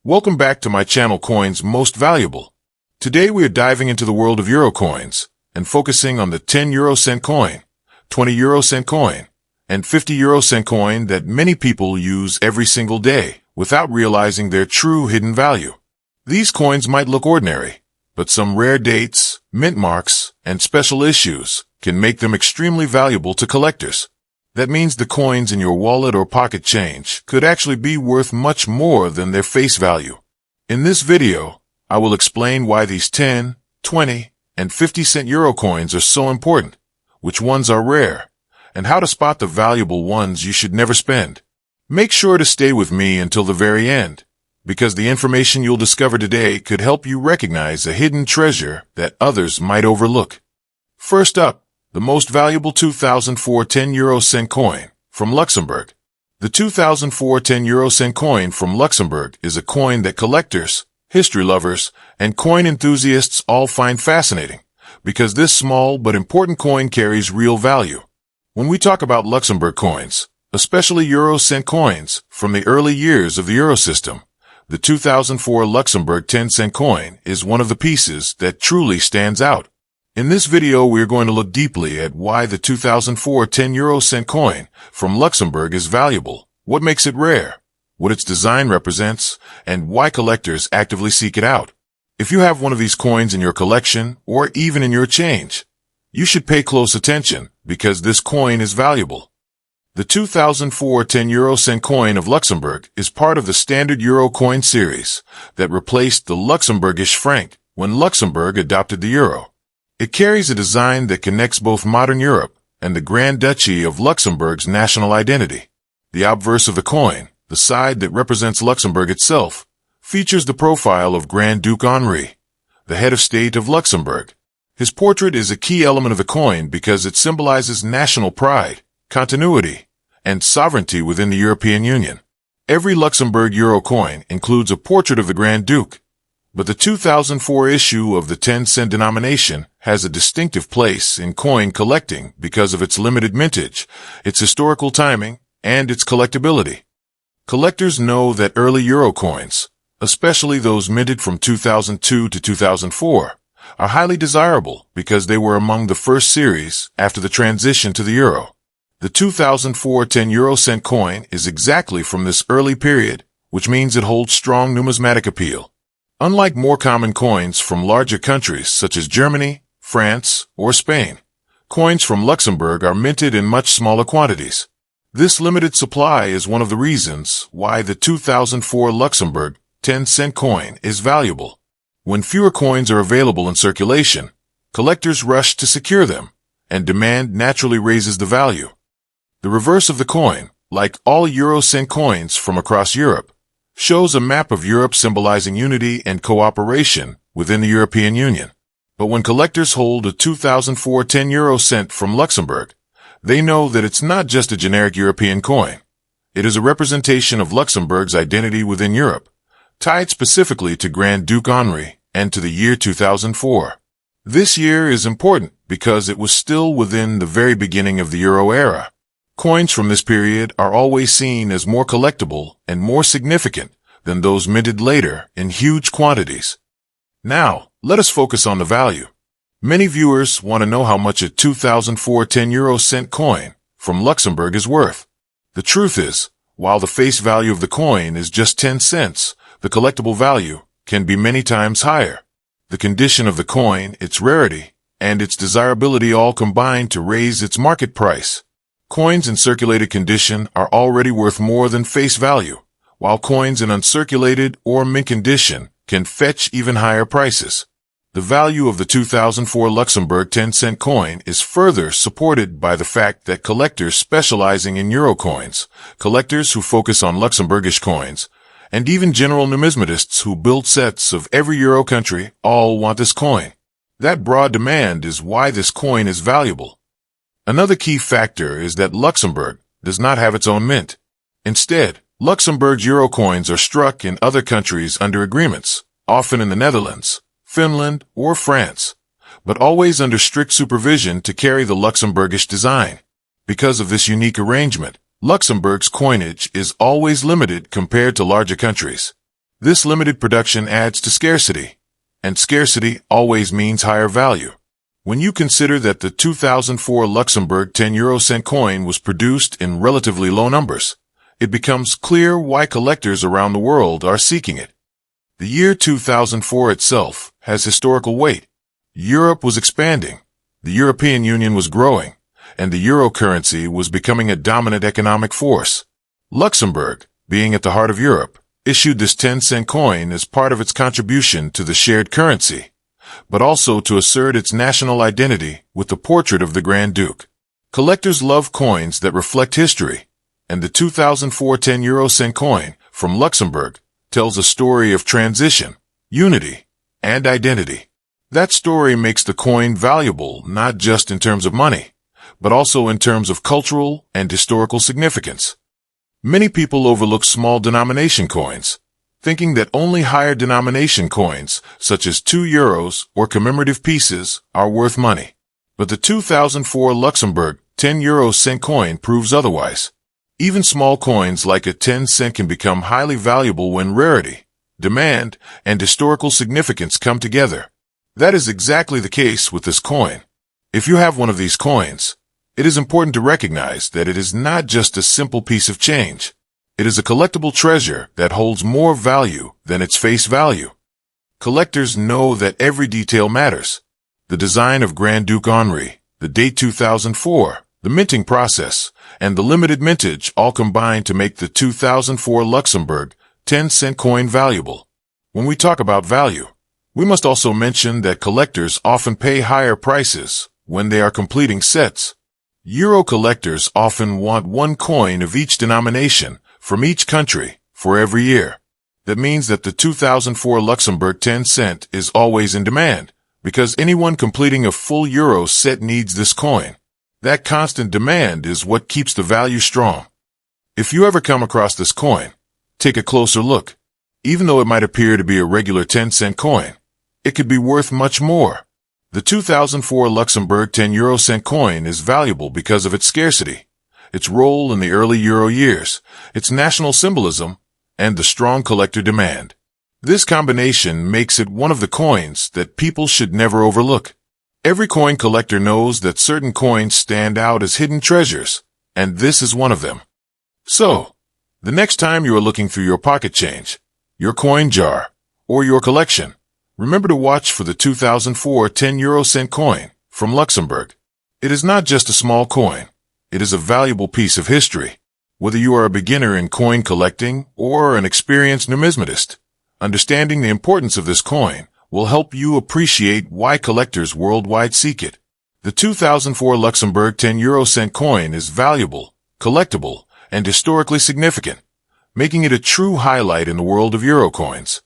Welcome back to my channel Coins Most Valuable. Today we are diving into the world of Euro coins and focusing on the 10 Euro cent coin, 20 Euro cent coin, and 50 Euro cent coin that many people use every single day without realizing their true hidden value. These coins might look ordinary, but some rare dates, mint marks, and special issues can make them extremely valuable to collectors. That means the coins in your wallet or pocket change could actually be worth much more than their face value. In this video, I will explain why these 10, 20, and 50 cent Euro coins are so important, which ones are rare, and how to spot the valuable ones you should never spend. Make sure to stay with me until the very end, because the information you'll discover today could help you recognize a hidden treasure that others might overlook. First up, the most valuable 2004 10 Euro cent coin from Luxembourg. The 2004 10 Euro cent coin from Luxembourg is a coin that collectors, history lovers, and coin enthusiasts all find fascinating, because this small but important coin carries real value. When we talk about Luxembourg coins, especially Euro cent coins from the early years of the Euro system, the 2004 Luxembourg 10 cent coin is one of the pieces that truly stands out. In this video, we are going to look deeply at why the 2004 10 Euro cent coin from Luxembourg is valuable, what makes it rare, what its design represents, and why collectors actively seek it out. If you have one of these coins in your collection, or even in your change, you should pay close attention, because this coin is valuable. The 2004 10 Euro cent coin of Luxembourg is part of the standard Euro coin series that replaced the Luxembourgish franc when Luxembourg adopted the euro. It carries a design that connects both modern Europe and the Grand Duchy of Luxembourg's national identity. The obverse of the coin, the side that represents Luxembourg itself, features the profile of Grand Duke Henri, the head of state of Luxembourg. His portrait is a key element of the coin because it symbolizes national pride, continuity, and sovereignty within the European Union. Every Luxembourg euro coin includes a portrait of the Grand Duke, but the 2004 issue of the 10-cent denomination has a distinctive place in coin collecting because of its limited mintage, its historical timing, and its collectability. Collectors know that early euro coins, especially those minted from 2002 to 2004, are highly desirable because they were among the first series after the transition to the euro. The 2004 10 Euro cent coin is exactly from this early period, which means it holds strong numismatic appeal. Unlike more common coins from larger countries such as Germany, France, or Spain, coins from Luxembourg are minted in much smaller quantities. This limited supply is one of the reasons why the 2004 Luxembourg 10-cent coin is valuable. When fewer coins are available in circulation, collectors rush to secure them, and demand naturally raises the value. The reverse of the coin, like all Euro cent coins from across Europe, shows a map of Europe symbolizing unity and cooperation within the European Union. But when collectors hold a 2004 10 Euro cent from Luxembourg, they know that it's not just a generic European coin. It is a representation of Luxembourg's identity within Europe, tied specifically to Grand Duke Henri and to the year 2004. This year is important because it was still within the very beginning of the Euro era. Coins from this period are always seen as more collectible and more significant than those minted later in huge quantities. Now, let us focus on the value. Many viewers want to know how much a 2004 10 Euro cent coin from Luxembourg is worth. The truth is, while the face value of the coin is just 10 cents, the collectible value can be many times higher. The condition of the coin, its rarity, and its desirability all combine to raise its market price. Coins in circulated condition are already worth more than face value, while coins in uncirculated or mint condition can fetch even higher prices. The value of the 2004 Luxembourg 10-cent coin is further supported by the fact that collectors specializing in euro coins, collectors who focus on Luxembourgish coins, and even general numismatists who build sets of every euro country all want this coin. That broad demand is why this coin is valuable. Another key factor is that Luxembourg does not have its own mint. Instead, Luxembourg's euro coins are struck in other countries under agreements, often in the Netherlands, Finland, or France, but always under strict supervision to carry the Luxembourgish design. Because of this unique arrangement, Luxembourg's coinage is always limited compared to larger countries. This limited production adds to scarcity, and scarcity always means higher value. When you consider that the 2004 Luxembourg 10-euro-cent coin was produced in relatively low numbers, it becomes clear why collectors around the world are seeking it. The year 2004 itself has historical weight. Europe was expanding, the European Union was growing, and the euro currency was becoming a dominant economic force. Luxembourg, being at the heart of Europe, issued this 10-cent coin as part of its contribution to the shared currency, but also to assert its national identity with the portrait of the Grand Duke. Collectors love coins that reflect history, and the 2004 10-euro-cent coin from Luxembourg tells a story of transition, unity, and identity. That story makes the coin valuable not just in terms of money, but also in terms of cultural and historical significance. Many people overlook small denomination coins, thinking that only higher denomination coins, such as 2 euros or commemorative pieces, are worth money. But the 2004 Luxembourg 10-euro-cent coin proves otherwise. Even small coins like a 10-cent can become highly valuable when rarity, demand, and historical significance come together. That is exactly the case with this coin. If you have one of these coins, it is important to recognize that it is not just a simple piece of change. It is a collectible treasure that holds more value than its face value. Collectors know that every detail matters. The design of Grand Duke Henri, the date 2004, the minting process, and the limited mintage all combine to make the 2004 Luxembourg 10-cent coin valuable. When we talk about value, we must also mention that collectors often pay higher prices when they are completing sets. Euro collectors often want one coin of each denomination from each country for every year. That means that the 2004 Luxembourg 10-cent is always in demand, because anyone completing a full euro set needs this coin. That constant demand is what keeps the value strong. If you ever come across this coin, take a closer look. Even though it might appear to be a regular 10-cent coin, it could be worth much more. The 2004 Luxembourg 10-euro-cent coin is valuable because of its scarcity, its role in the early euro years, its national symbolism, and the strong collector demand. This combination makes it one of the coins that people should never overlook. Every coin collector knows that certain coins stand out as hidden treasures, and this is one of them. So, the next time you are looking through your pocket change, your coin jar, or your collection, remember to watch for the 2004 10-euro-cent coin from Luxembourg. It is not just a small coin. It is a valuable piece of history. Whether you are a beginner in coin collecting or an experienced numismatist, understanding the importance of this coin will help you appreciate why collectors worldwide seek it. The 2004 Luxembourg 10-euro-cent coin is valuable, collectible, and historically significant, making it a true highlight in the world of euro coins.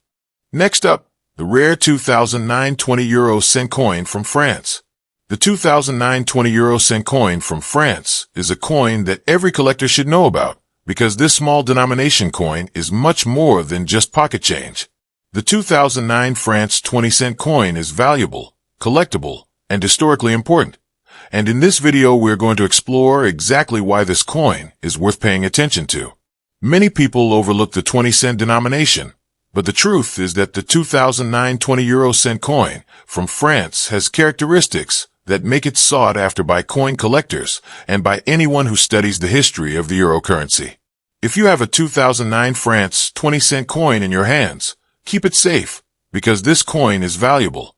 Next up, the rare 2009 20-euro-cent coin from France. The 2009 20-euro-cent coin from France is a coin that every collector should know about, because this small denomination coin is much more than just pocket change. The 2009 France 20-cent coin is valuable, collectible, and historically important. And in this video, we're going to explore exactly why this coin is worth paying attention to. Many people overlook the 20-cent denomination, but the truth is that the 2009 20-euro-cent coin from France has characteristics that make it sought after by coin collectors and by anyone who studies the history of the euro currency. If you have a 2009 France 20-cent coin in your hands, keep it safe, because this coin is valuable.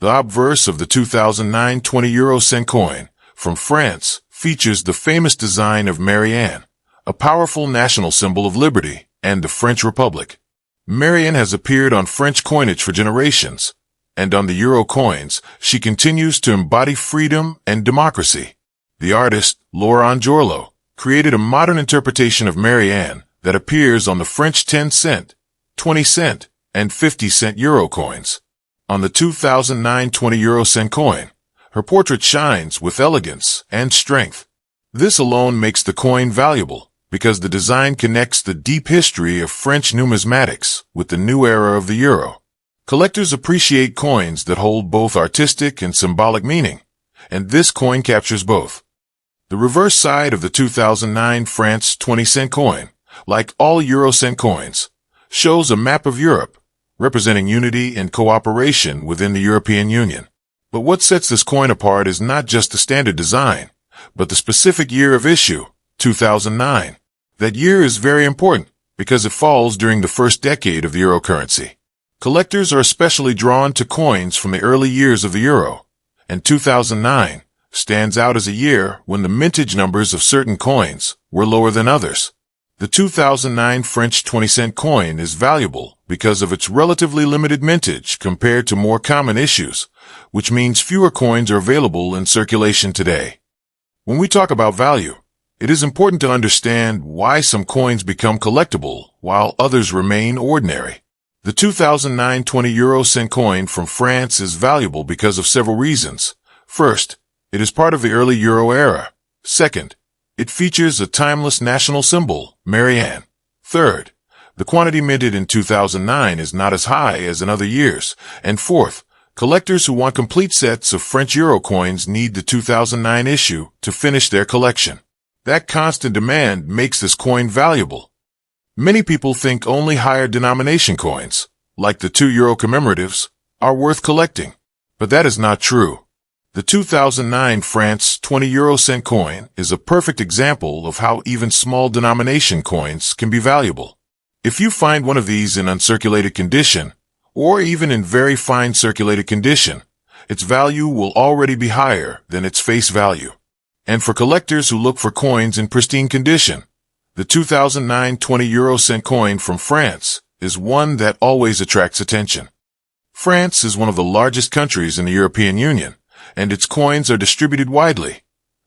The obverse of the 2009 20-euro-cent coin from France features the famous design of Marianne, a powerful national symbol of liberty and the French Republic. Marianne has appeared on French coinage for generations, and on the euro coins, she continues to embody freedom and democracy. The artist, Laurent Jorlot, created a modern interpretation of Marianne that appears on the French 10-cent, 20-cent, and 50-cent euro coins. On the 2009 20-euro-cent coin, her portrait shines with elegance and strength. This alone makes the coin valuable, because the design connects the deep history of French numismatics with the new era of the euro. Collectors appreciate coins that hold both artistic and symbolic meaning, and this coin captures both. The reverse side of the 2009 France 20-cent coin, like all euro cent coins, shows a map of Europe, representing unity and cooperation within the European Union. But what sets this coin apart is not just the standard design, but the specific year of issue, 2009. That year is very important because it falls during the first decade of the euro currency. Collectors are especially drawn to coins from the early years of the euro, and 2009 stands out as a year when the mintage numbers of certain coins were lower than others. The 2009 French 20-cent coin is valuable because of its relatively limited mintage compared to more common issues, which means fewer coins are available in circulation today. When we talk about value, it is important to understand why some coins become collectible while others remain ordinary. The 2009 20-euro-cent coin from France is valuable because of several reasons. First, it is part of the early euro era. Second, it features a timeless national symbol, Marianne. Third, the quantity minted in 2009 is not as high as in other years. And fourth, collectors who want complete sets of French euro coins need the 2009 issue to finish their collection. That constant demand makes this coin valuable. Many people think only higher denomination coins, like the 2 euro commemoratives, are worth collecting. But that is not true. The 2009 France 20-euro-cent coin is a perfect example of how even small denomination coins can be valuable. If you find one of these in uncirculated condition, or even in very fine circulated condition, its value will already be higher than its face value. And for collectors who look for coins in pristine condition, the 2009 20-euro-cent coin from France is one that always attracts attention. France is one of the largest countries in the European Union, and its coins are distributed widely.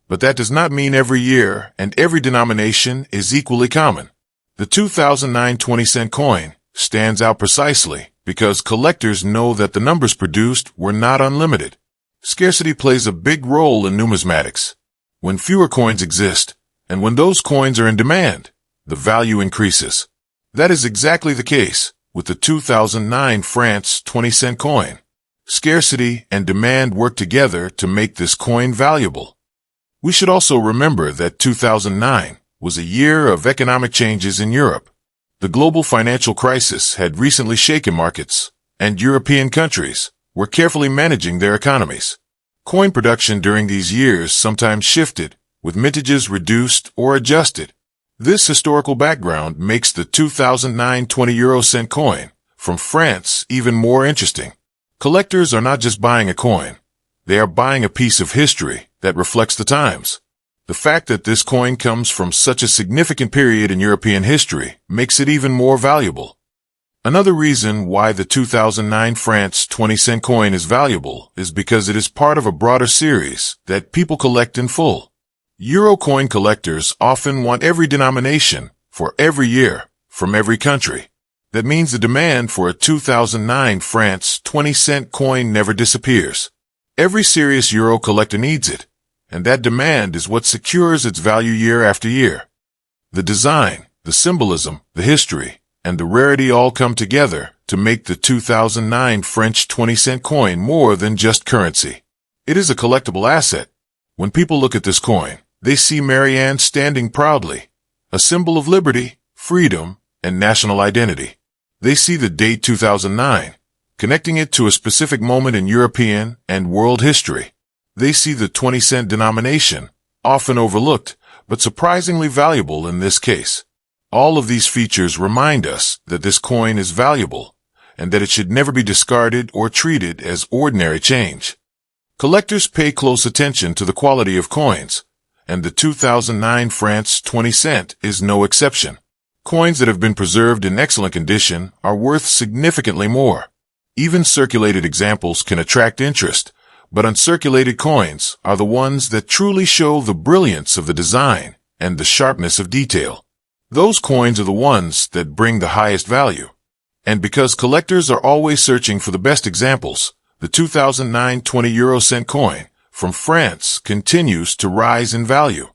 But that does not mean every year and every denomination is equally common. The 2009 20-cent coin stands out precisely because collectors know that the numbers produced were not unlimited. Scarcity plays a big role in numismatics. When fewer coins exist, and when those coins are in demand, the value increases. That is exactly the case with the 2009 France 20-cent coin. Scarcity and demand work together to make this coin valuable. We should also remember that 2009 was a year of economic changes in Europe. The global financial crisis had recently shaken markets, and European countries were carefully managing their economies. Coin production during these years sometimes shifted, with mintages reduced or adjusted. This historical background makes the 2009 20-euro-cent coin from France even more interesting. Collectors are not just buying a coin. They are buying a piece of history that reflects the times. The fact that this coin comes from such a significant period in European history makes it even more valuable. Another reason why the 2009 France 20-cent coin is valuable is because it is part of a broader series that people collect in full. Euro coin collectors often want every denomination for every year from every country. That means the demand for a 2009 France 20-cent coin never disappears. Every serious euro collector needs it, and that demand is what secures its value year after year. The design, the symbolism, the history, and the rarity all come together to make the 2009 French 20-cent coin more than just currency. It is a collectible asset. When people look at this coin, they see Marianne standing proudly, a symbol of liberty, freedom, and national identity. They see the date 2009, connecting it to a specific moment in European and world history. They see the 20-cent denomination, often overlooked, but surprisingly valuable in this case. All of these features remind us that this coin is valuable, and that it should never be discarded or treated as ordinary change. Collectors pay close attention to the quality of coins, and the 2009 France 20-cent is no exception. Coins that have been preserved in excellent condition are worth significantly more. Even circulated examples can attract interest, but uncirculated coins are the ones that truly show the brilliance of the design and the sharpness of detail. Those coins are the ones that bring the highest value. And because collectors are always searching for the best examples, the 2009 20-euro-cent coin from France continues to rise in value.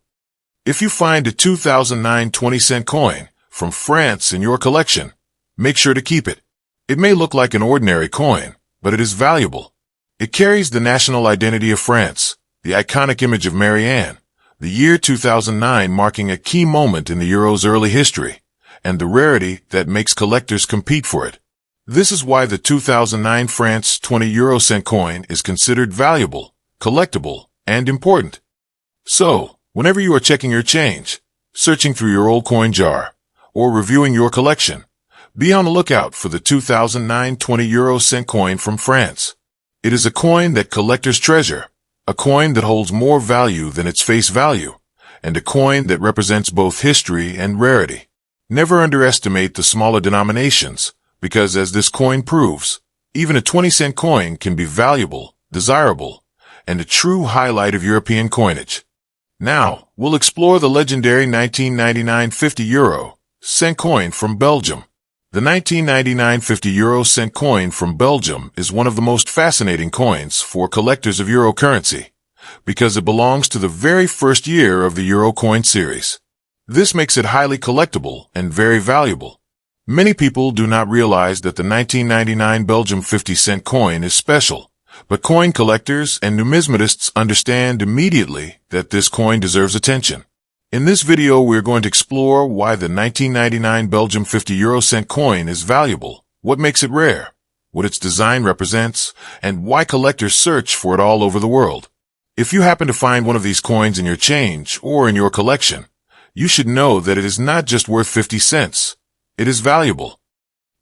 If you find a 2009 20-cent coin from France in your collection, make sure to keep it. It may look like an ordinary coin, but it is valuable. It carries the national identity of France, the iconic image of Marianne, the year 2009 marking a key moment in the euro's early history, and the rarity that makes collectors compete for it. This is why the 2009 France 20 € coin is considered valuable, collectible, and important. So, whenever you are checking your change, searching through your old coin jar, or reviewing your collection, be on the lookout for the 2009 20 € coin from France. It is a coin that collectors treasure, a coin that holds more value than its face value, and a coin that represents both history and rarity. Never underestimate the smaller denominations, because as this coin proves, even a 20-cent coin can be valuable, desirable, and a true highlight of European coinage. Now, we'll explore the legendary 1999 50 € coin from Belgium. The 1999 50 € coin from Belgium is one of the most fascinating coins for collectors of Euro currency, because it belongs to the very first year of the Euro coin series. This makes it highly collectible and very valuable. Many people do not realize that the 1999 Belgium 50-cent coin is special, but coin collectors and numismatists understand immediately that this coin deserves attention. In this video, we're going to explore why the 1999 Belgium 50 € coin is valuable, what makes it rare, what its design represents, and why collectors search for it all over the world. If you happen to find one of these coins in your change or in your collection, you should know that it is not just worth 50 cents. It is valuable.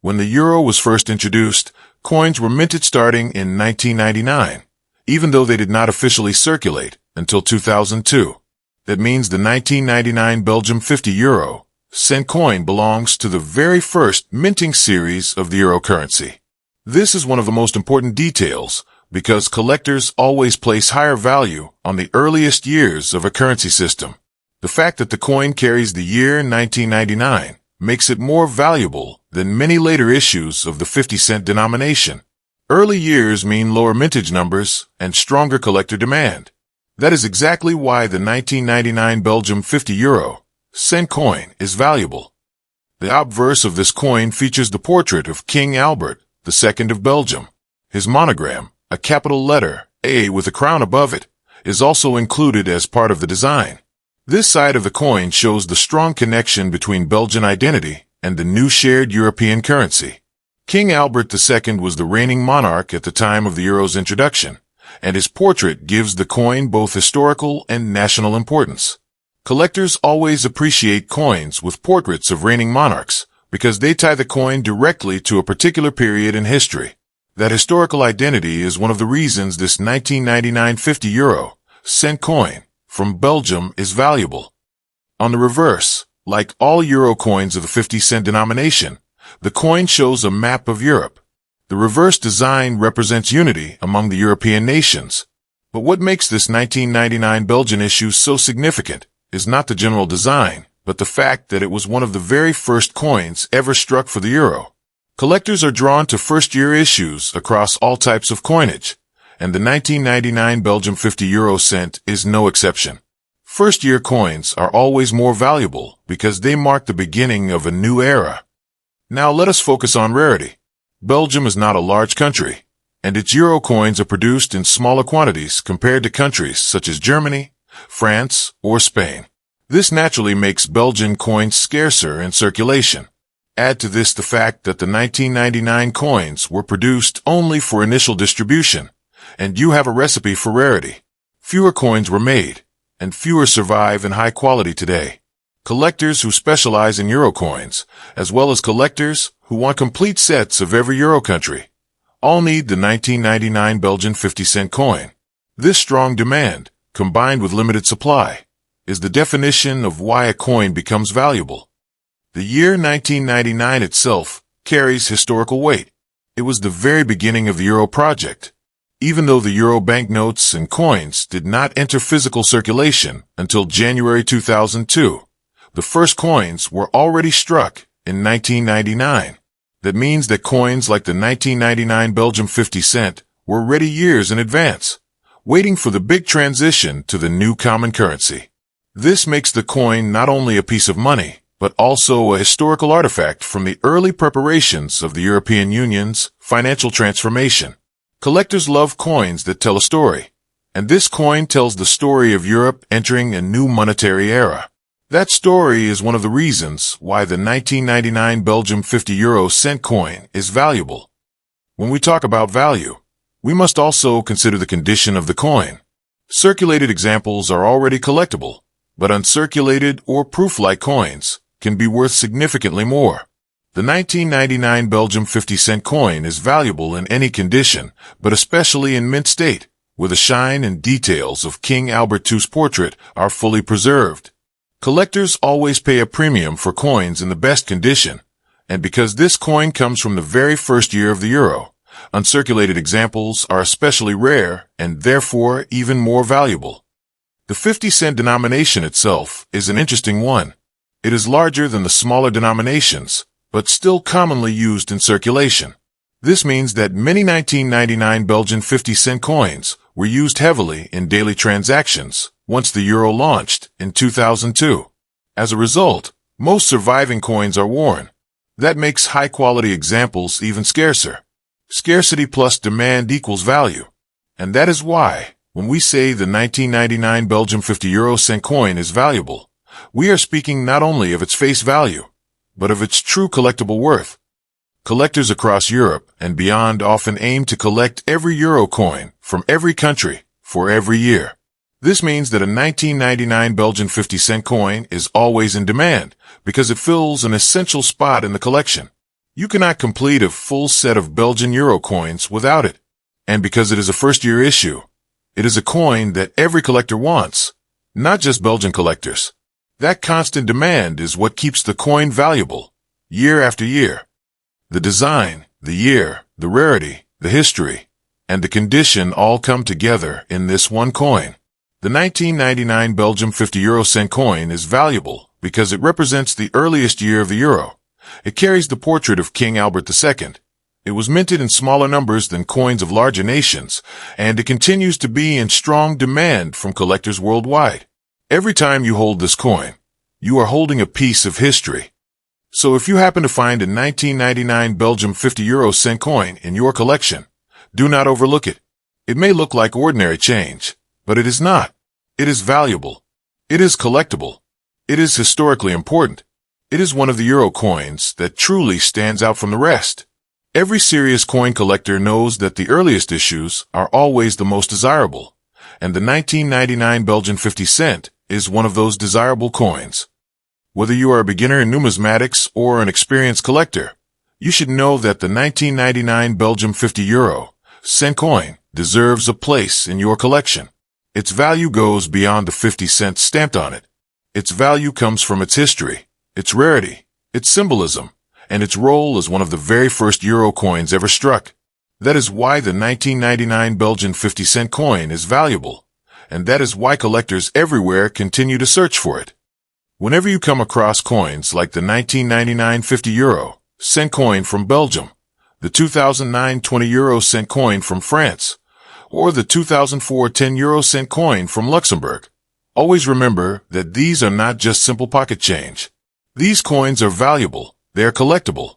When the euro was first introduced, coins were minted starting in 1999, even though they did not officially circulate until 2002. That means the 1999 Belgium 50 € coin belongs to the very first minting series of the euro currency. This is one of the most important details because collectors always place higher value on the earliest years of a currency system. The fact that the coin carries the year 1999 makes it more valuable than many later issues of the 50-cent denomination. Early years mean lower mintage numbers and stronger collector demand. That is exactly why the 1999 Belgium 50 € coin is valuable. The obverse of this coin features the portrait of King Albert II of Belgium. His monogram, a capital letter A with a crown above it, is also included as part of the design. This side of the coin shows the strong connection between Belgian identity and the new shared European currency. King Albert II was the reigning monarch at the time of the euro's introduction, and his portrait gives the coin both historical and national importance. Collectors always appreciate coins with portraits of reigning monarchs because they tie the coin directly to a particular period in history. That historical identity is one of the reasons this 1999 50 € coin from Belgium is valuable. On the reverse, like all euro coins of the 50-cent denomination, the coin shows a map of Europe. The reverse design represents unity among the European nations. But what makes this 1999 Belgian issue so significant is not the general design, but the fact that it was one of the very first coins ever struck for the euro. Collectors are drawn to first-year issues across all types of coinage, and the 1999 Belgium 50 € is no exception. First-year coins are always more valuable because they mark the beginning of a new era. Now let us focus on rarity. Belgium is not a large country, and its euro coins are produced in smaller quantities compared to countries such as Germany, France, or Spain. This naturally makes Belgian coins scarcer in circulation. Add to this the fact that the 1999 coins were produced only for initial distribution, and you have a recipe for rarity. Fewer coins were made, and fewer survive in high quality today. Collectors who specialize in euro coins, as well as collectors who want complete sets of every euro country, all need the 1999 Belgian 50-cent coin. This strong demand, combined with limited supply, is the definition of why a coin becomes valuable. The year 1999 itself carries historical weight. It was the very beginning of the euro project. Even though the euro banknotes and coins did not enter physical circulation until January 2002, the first coins were already struck in 1999. That means that coins like the 1999 Belgium 50-cent were ready years in advance, waiting for the big transition to the new common currency. This makes the coin not only a piece of money, but also a historical artifact from the early preparations of the European Union's financial transformation. Collectors love coins that tell a story, and this coin tells the story of Europe entering a new monetary era. That story is one of the reasons why the 1999 Belgium 50 cent coin is valuable. When we talk about value, we must also consider the condition of the coin. Circulated examples are already collectible, but uncirculated or proof-like coins can be worth significantly more. The 1999 Belgium 50-cent coin is valuable in any condition, but especially in mint state, where the shine and details of King Albert II's portrait are fully preserved. Collectors always pay a premium for coins in the best condition, and because this coin comes from the very first year of the euro, uncirculated examples are especially rare and therefore even more valuable. The 50-cent denomination itself is an interesting one. It is larger than the smaller denominations, but still commonly used in circulation. This means that many 1999 Belgian 50-cent coins were used heavily in daily transactions once the euro launched in 2002. As a result, most surviving coins are worn. That makes high-quality examples even scarcer. Scarcity plus demand equals value. And that is why, when we say the 1999 Belgium 50 cent coin is valuable, we are speaking not only of its face value, but of its true collectible worth. Collectors across Europe and beyond often aim to collect every euro coin from every country for every year. This means that a 1999 Belgian 50-cent coin is always in demand because it fills an essential spot in the collection. You cannot complete a full set of Belgian euro coins without it. And because it is a first-year issue, it is a coin that every collector wants, not just Belgian collectors. That constant demand is what keeps the coin valuable, year after year. The design, the year, the rarity, the history, and the condition all come together in this one coin. The 1999 Belgium 50 cent coin is valuable because it represents the earliest year of the euro. It carries the portrait of King Albert II. It was minted in smaller numbers than coins of larger nations, and it continues to be in strong demand from collectors worldwide. Every time you hold this coin, you are holding a piece of history. So if you happen to find a 1999 Belgium 50 cent coin in your collection, do not overlook it. It may look like ordinary change, but it is not. It is valuable. It is collectible. It is historically important. It is one of the euro coins that truly stands out from the rest. Every serious coin collector knows that the earliest issues are always the most desirable, and the 1999 Belgian 50 cent is one of those desirable coins. Whether you are a beginner in numismatics or an experienced collector, you should know that the 1999 Belgium 50 cent coin deserves a place in your collection. Its value goes beyond the 50 cents stamped on it. Its value comes from its history, its rarity, its symbolism, and its role as one of the very first euro coins ever struck. That is why the 1999 Belgian 50-cent coin is valuable, and that is why collectors everywhere continue to search for it. Whenever you come across coins like the 1999 50 cent coin from Belgium, the 2009 20 cent coin from France, or the 2004 10 cent coin from Luxembourg, always remember that these are not just simple pocket change. These coins are valuable, they are collectible,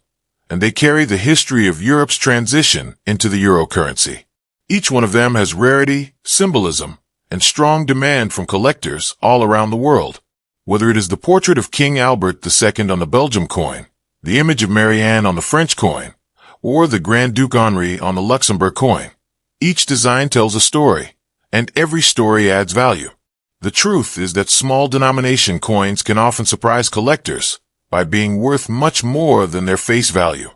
and they carry the history of Europe's transition into the euro currency. Each one of them has rarity, symbolism, and strong demand from collectors all around the world. Whether it is the portrait of King Albert II on the Belgium coin, the image of Marianne on the French coin, or the Grand Duke Henri on the Luxembourg coin, each design tells a story, and every story adds value. The truth is that small denomination coins can often surprise collectors by being worth much more than their face value.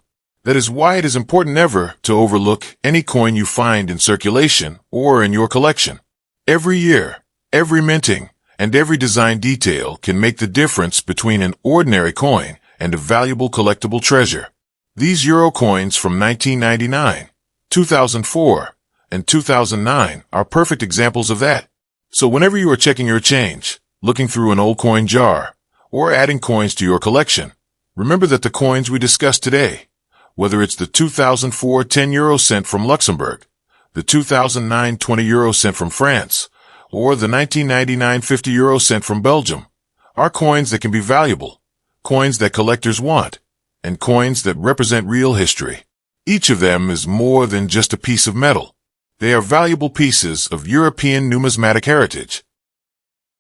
That is why it is important never to overlook any coin you find in circulation or in your collection. Every year, every minting, and every design detail can make the difference between an ordinary coin and a valuable collectible treasure. These euro coins from 1999, 2004, and 2009 are perfect examples of that. So whenever you are checking your change, looking through an old coin jar, or adding coins to your collection, remember that the coins we discussed today, whether it's the 2004 10 cent from Luxembourg, the 2009 20 cent from France, or the 1999 50 cent from Belgium, are coins that can be valuable, coins that collectors want, and coins that represent real history. Each of them is more than just a piece of metal. They are valuable pieces of European numismatic heritage.